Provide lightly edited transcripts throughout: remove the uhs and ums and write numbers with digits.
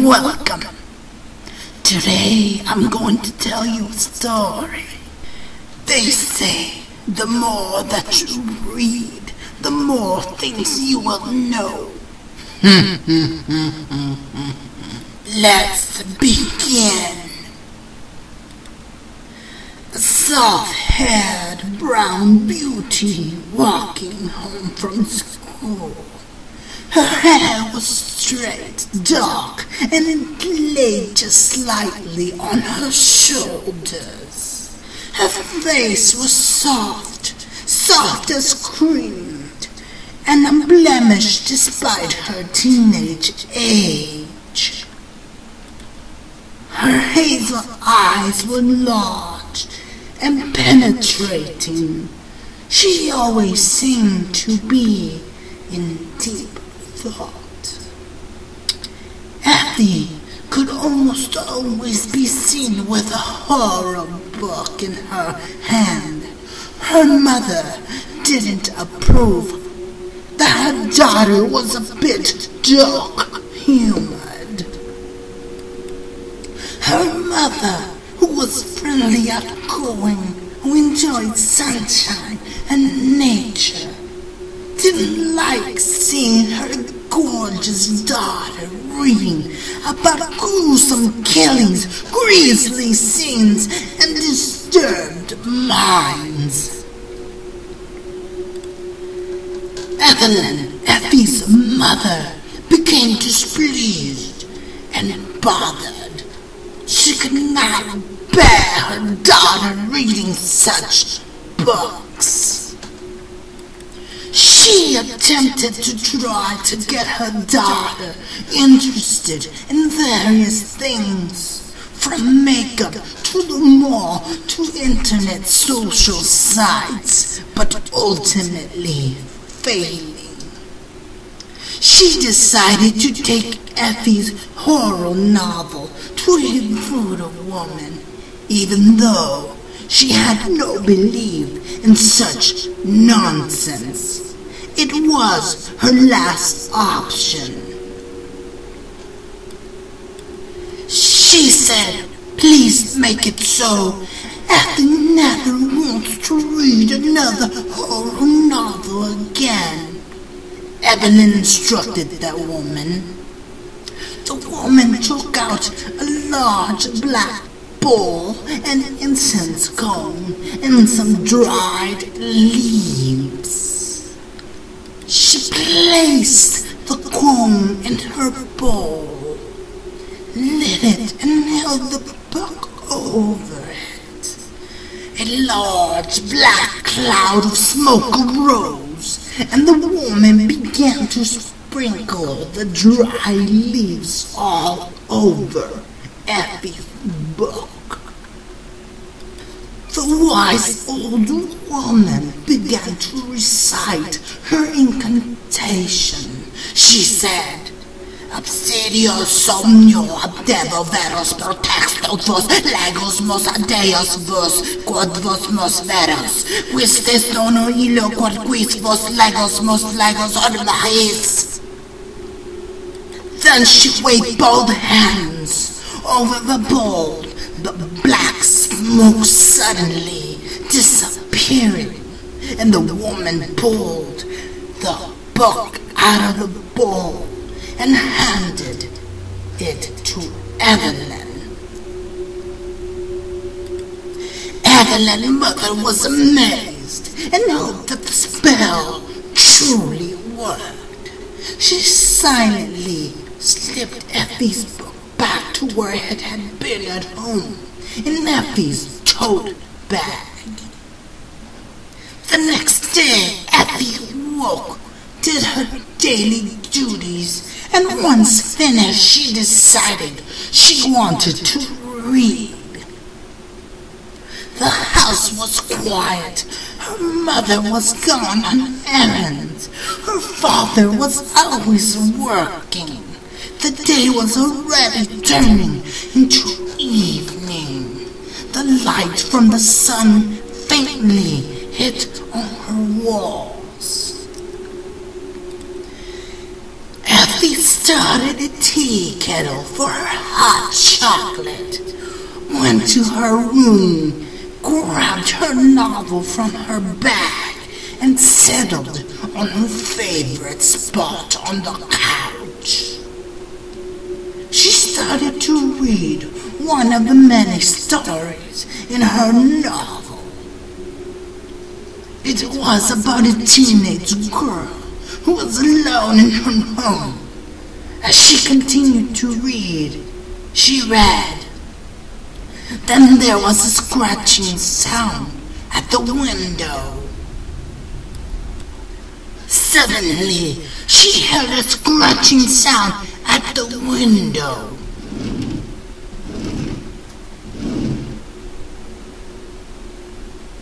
Welcome. Today I'm going to tell you a story. They say the more that you read, the more things you will know. Let's begin. A soft-haired brown beauty walking home from school. Her hair was straight, dark, and it lay just slightly on her shoulders. Her face was soft as cream, and unblemished despite her teenage age. Her hazel eyes were large and penetrating. She always seemed to be in deep thought. Effie could almost always be seen with a horror book in her hand. Her mother didn't approve that her daughter was a bit dark-humored. Her mother, who was friendly, outgoing, who enjoyed sunshine and nature, didn't like seeing her gorgeous daughter reading about gruesome killings, grisly scenes, and disturbed minds. Evelyn, Effie's mother, became displeased and bothered. She could not bear her daughter reading such books. She attempted to try to get her daughter interested in various things, from makeup to the mall to internet social sites, but ultimately failing. She decided to take Effie's horror novel to a voodoo woman, even though she had no belief in such nonsense. It was her last option. She said, "Please make it so. Effie never wants to read another horror novel again." Evelyn instructed that woman. The woman took out a large black bowl, an incense cone, and some dried leaves. She placed the cone in her bowl, lit it, and held the book over it. A large black cloud of smoke arose, and the woman began to sprinkle the dry leaves all over Effie's book. The wise old woman began to recite her incantation. She said, "Obsidio somnio abdevo veros protexto vos legos mos adeos vos quod vos mos veros quistis dono illo quod quis vos legos mos legos orlais." Then she waved both hands over the bowl, the black smoke suddenly disappearing, and the woman pulled the book out of the bowl and handed it to Evelyn. Evelyn's mother was amazed and hoped that the spell truly worked. She silently slipped Effie's book back to where it had been at home, in Effie's tote bag. The next day, Effie woke, did her daily duties, and once finished, she decided she wanted to read. The house was quiet. Her mother was gone on errands. Her father was always working. The day was already turning into evening. The light from the sun faintly hit on her walls. Effie started a tea kettle for her hot chocolate, went to her room, grabbed her novel from her bag, and settled on her favorite spot on the couch. She started to read one of the many stories in her novel. It was about a teenage girl who was alone in her home. As she continued to read, she read. Then there was a scratching sound at the window. Suddenly, she heard a scratching sound at the window.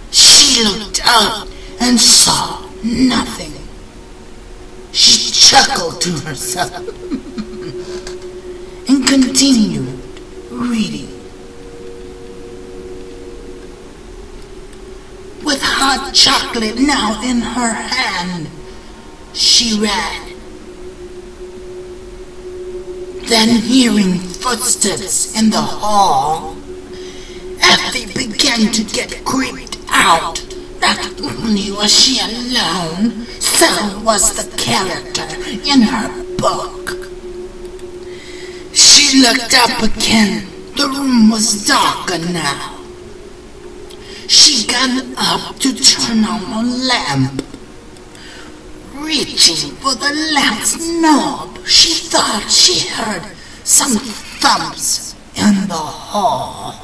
She looked up and saw nothing. She chuckled to herself and continued reading. With hot chocolate now in her hand, she read. Then, hearing footsteps in the hall, Effie began to get creeped out. Not only was she alone, so was the character in her book. She looked up again. The room was darker now. She got up to turn on the lamp. Reaching for the lamp's knob, she thought she heard some thumps in the hall.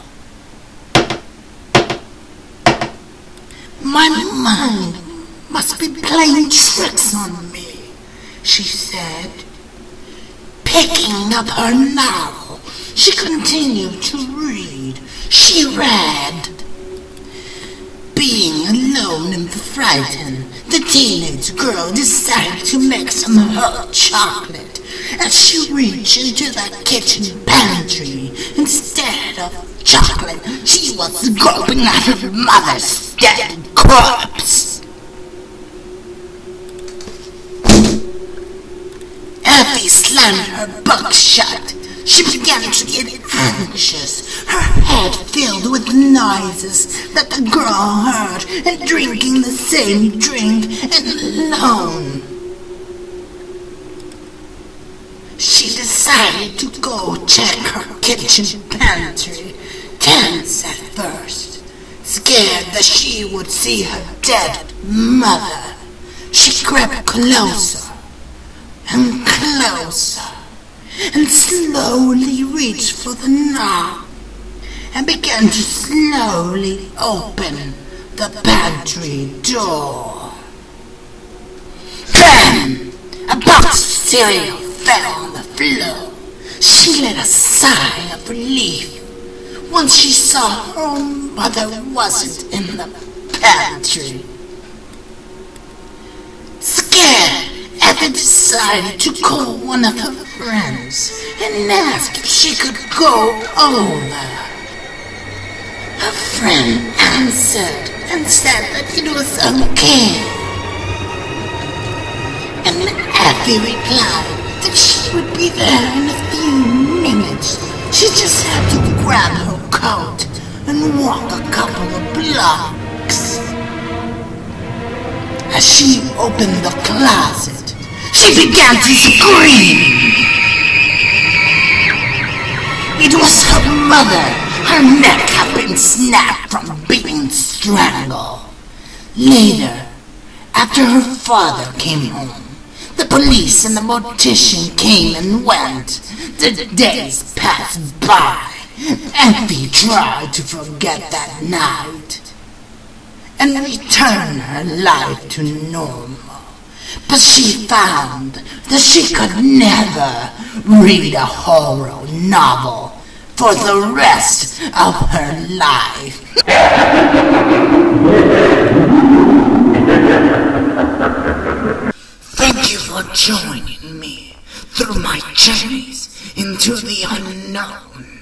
My mind must be playing tricks on me, she said. Picking up her novel, she continued to read. She read. Being alone and frightened, the teenage girl decided to make some hot chocolate. As she reached into the kitchen pantry, instead of chocolate, she was gulping at her mother's dead corpse. Effie slammed her book shut. She began to get anxious, her head filled with noises that the girl heard, and drinking the same drink and alone. She decided to go check her kitchen pantry, tense at first, scared that she would see her dead mother. She crept closer and closer, and slowly reached for the knob and began to slowly open the pantry door. Then a box of cereal fell on the floor. She let a sigh of relief once she saw her mother wasn't in the pantry. Scared, Effie decided to call one of her friends and ask if she could go over. Her friend answered and said that it was okay. And Effie replied that she would be there in a few minutes. She just had to grab her coat and walk a couple of blocks. As she opened the closet, she began to scream. It was her mother. Her neck had been snapped from being strangled. Later, after her father came home, the police and the mortician came and went. The days passed by. Effie tried to forget that night and return her life to normal. But she found that she could never read a horror novel for the rest of her life. Thank you for joining me through my journeys into the unknown.